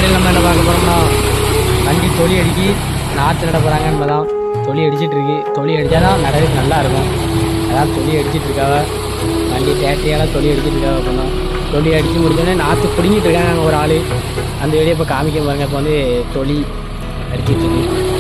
வீடியோவில் நம்ம என்ன பார்க்க போகிறோம்னா வண்டி தொழி அடிக்கி நாற்று நட போகிறாங்க என்பதான். தொழி அடிச்சிட்ருக்கு. தொழி அடித்தா தான் நடவுக்கு நல்லா இருக்கும். அதான் தொழி அடிச்சிட்ருக்காவ. வண்டி தேட்டையால் தொழி அடிச்சிட்ருக்காவ. அப்படின்னா தொழி அடித்து முடிஞ்சோடனே நாற்று பிடிங்கிட்டு இருக்காங்க அங்கே ஒரு ஆள். அந்த வீடியோ இப்போ காமிக்க பாருங்க. இப்போ வந்து தொழி அடிச்சிட்ருக்கு.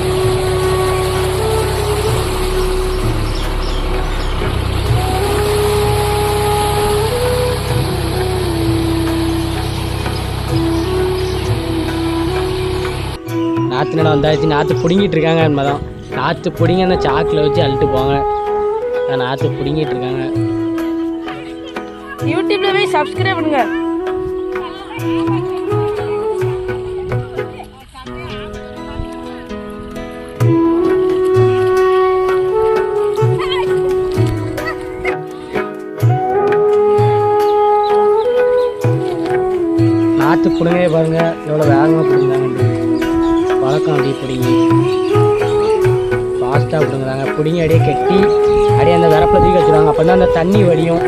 நாற்று நடம் வந்தாச்சு. நாற்று பிடுங்கிட்டு இருக்காங்க என்பதான். நாற்று பிடிங்கி அந்த சாக்கில் வச்சு அழுட்டு போங்க. நாற்று பிடுங்கிட்டு இருக்காங்க. யூடியூப்ல போய் சப்ஸ்கிரைப் பண்ணுங்க. நாற்று பிடுங்க பாருங்க எவ்வளோ வேகமாக பிடிங்கிறாங்க. பழக்கம் அப்படி பிடிங்கி ஃபாஸ்ட்டாக பிடுங்குறாங்க. பிடிங்கி அப்படியே கட்டி அப்படியே அந்த வரப்பில் தூக்கி வச்சுருவாங்க. அப்போ தான் அந்த தண்ணி வடியும்.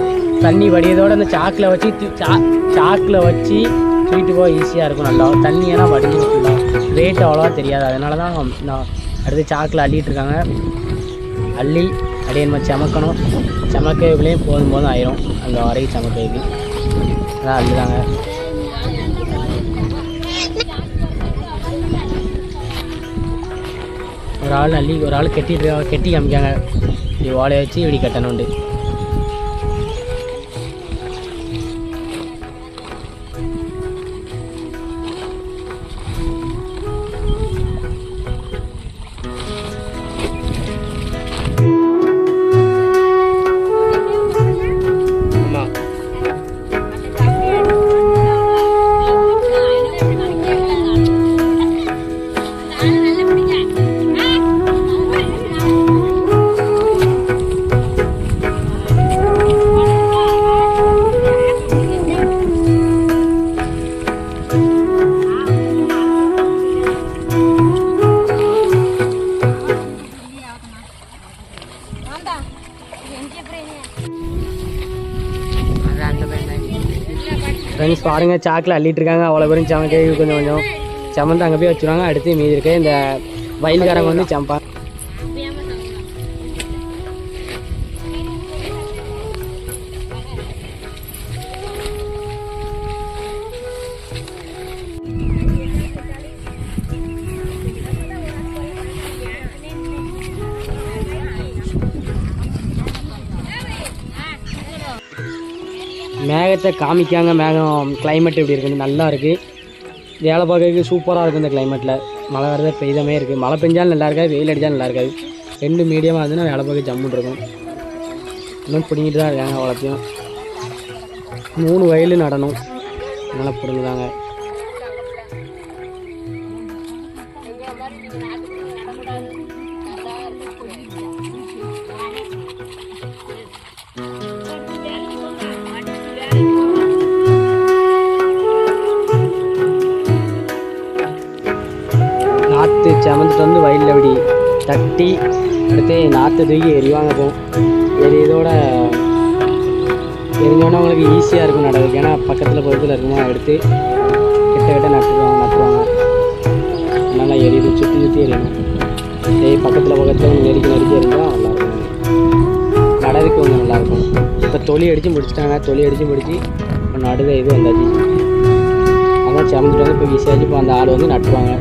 தண்ணி வடியதோடு அந்த சாக்கில் வச்சு சாக்கில் வச்சு தூக்கிட்டு போக ஈஸியாக இருக்கும். நல்லா தண்ணி ஏன்னா வடிஞ்சு விட்டுலாம் ரேட் அவ்வளோவா தெரியாது. அதனால தான் நான் அடுத்து சாக்கில் அள்ளிட்டுருக்காங்க. அள்ளி அப்படியே நம்ம சமைக்கணும். சமைக்கவிலையும் போதும் போதும் ஆயிரும். அங்கே வரைக்கும் சமைக்கிறதுக்கு அதான் அள்ளுதாங்க. ஒரு ஆள் அள்ளி ஒரு ஆள் கட்டி காமிக்காங்க. இப்படி ஓலையை வச்சு இப்படி கட்டணுண்டு. ஃப்ரெண்ட்ஸ் பாருங்கள், சாக்கில் அள்ளிட்டு இருக்காங்க. அவ்வளோ பேரும் சமைக்க கொஞ்சம் கொஞ்சம் சமந்து அங்கே போய் வச்சுருவாங்க. அடுத்து மீதி இருக்க இந்த வயலுக்காரங்க வந்து சமைப்பாங்க. மேகத்தை காமிக்காங்க. மேகம் கிளைமேட் எப்படி இருக்குது, நல்லா இருக்குது. வேலை பார்க்கறதுக்கு சூப்பராக இருக்குது. இந்த கிளைமேட்டில் மழை வரத பெய்தமே இருக்குது. மழை பெஞ்சாலும் நல்லா இருக்காது, வெயில் அடித்தாலும் நல்லா இருக்காது. ரெண்டு மீடியமாக இருந்துன்னா வேலை பார்க்க ஜம்முன்னு இருக்கும். இன்னும் பிடிங்கிட்டு தான் இருக்காங்க. அவ்வளோத்தையும் 3 வயல் நடணும். அதனால் பிடுங்குதாங்க. நாற்று சமந்துட்டு வந்து வயலில் அப்படி தட்டி அடுத்து நாற்று தூக்கி எரிவாங்க. போகும் எரியதோட எரிஞ்சோன்னா அவங்களுக்கு ஈஸியாக இருக்கும் நடவுக்கு. ஏன்னா பக்கத்தில் பக்கத்தில் இருக்குமா எடுத்து கிட்ட நட்டுருவாங்க. நல்லா எரியுது, சுற்றி எரியணும். பக்கத்தில் கொஞ்சம் நெருக்கி எரிஞ்சால் நல்லாயிருக்கும். நடவுக்கு கொஞ்சம் நல்லாயிருக்கும். இப்போ தொழி அடித்து முடிச்சிட்டாங்க. தொழி அடித்து முடித்து இப்போ நடுவே இது வந்தாச்சு. அதான் சமந்துட்டு வந்து இப்போ ஈஸியாச்சு. இப்போ அந்த ஆள் வந்து நட்டுருவாங்க.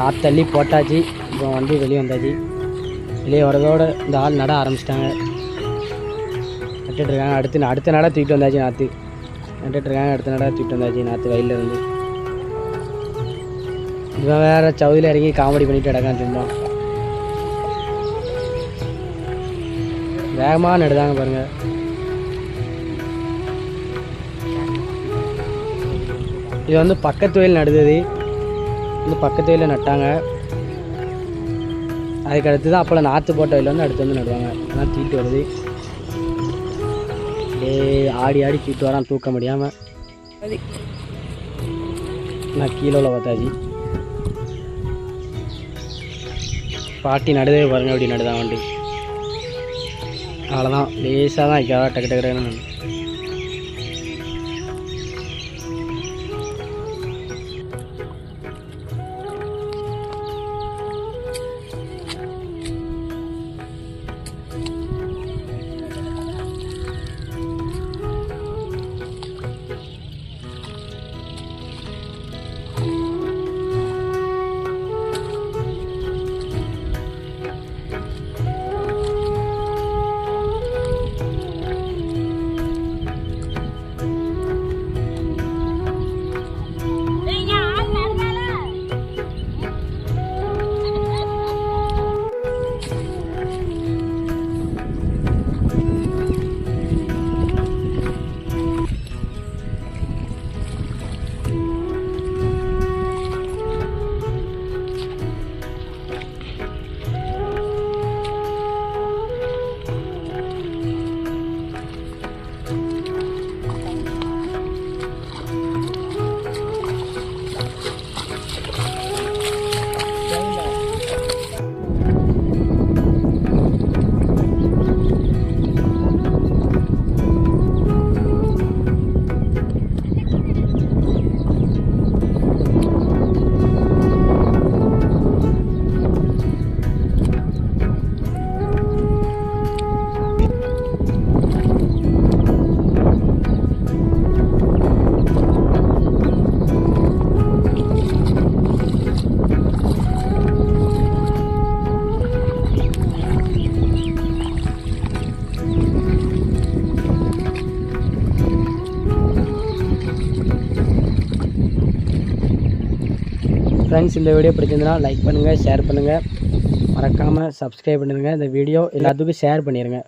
நாற்று தள்ளி போட்டாச்சு. இப்போ வண்டி வெளியே வந்தாச்சு. வெளியே வரதோடு இந்த ஆள் நட ஆரம்பிச்சிட்டாங்க. நட்டுட்ருக்காங்க. அடுத்த நட தூக்கிட்டு வந்தாச்சு. நாற்று நட்டுட்ருக்காங்க. அடுத்த நட தூக்கிட்டு வந்தாச்சு நாற்று வயல்லேருந்து. இவன் வேறு சவுதியில் இறங்கி காமெடி பண்ணிட்டு கிடக்கான்னு சொன்னோம். வேகமாக நடுதாங்க பாருங்கள். இது வந்து பக்கத்து வயல் நடுது. வந்து பக்கத்து வயலில் நட்டாங்க. அதுக்கு அடுத்து தான் அப்போல்லாம் நாற்று போட்ட வயலில் வந்து அடுத்து வந்து நடுவாங்க. அதான் தீட்டு வருது. ஆடி ஆடி தீட்டு வரான் தூக்க முடியாமல். நான் கீழே பார்த்தாச்சு. பாட்டி நடுதே பாருங்கள். அப்படி நடுதான் வண்டி. அவ்வளோதான். லேசாக தான் வைக்கிறா. டக்கு டக்குன்னு. ஃப்ரெண்ட்ஸ், இந்த வீடியோ பிடிச்சிருந்தனா லைக் பண்ணுங்கள், ஷேர் பண்ணுங்கள், மறக்காமல் சப்ஸ்கிரைப் பண்ணுங்கள். இந்த வீடியோ எல்லாத்துக்கும் ஷேர் பண்ணிடுங்க.